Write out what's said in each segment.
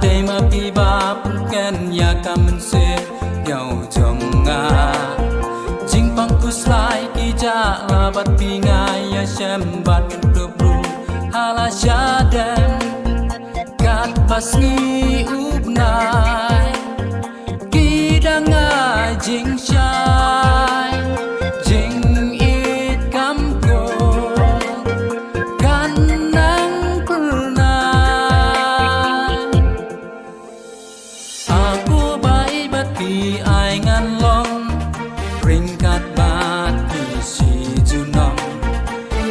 Day ma pi ba ken ya kam se yau jong nga jing pang ku slai ki ja la bat pi nga ya shem bat tu bru hala sha dem kat pas ni up nai ki da nga jing shai jing it kam ko kan nang purna ai ngan long ring kat bat pi si ju nom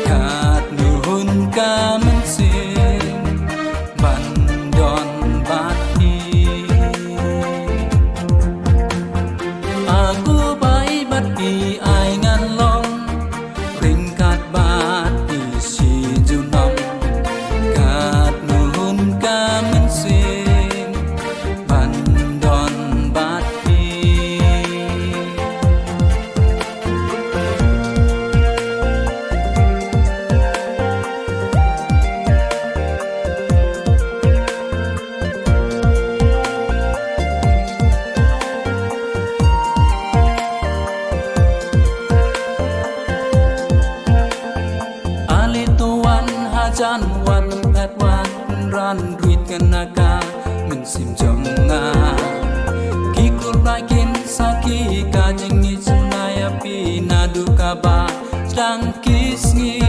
kat nu hun ka men sing ban don bat pi aku bai bat pi ai ngan long ring kat bat pi si ju nom kat nu hun ka men sing ban don bat jan wan pet wan ran duit kenaka men sim jong nga ki kur bakin saki ka jing ni sunaya pi na du ka ba dang kis ni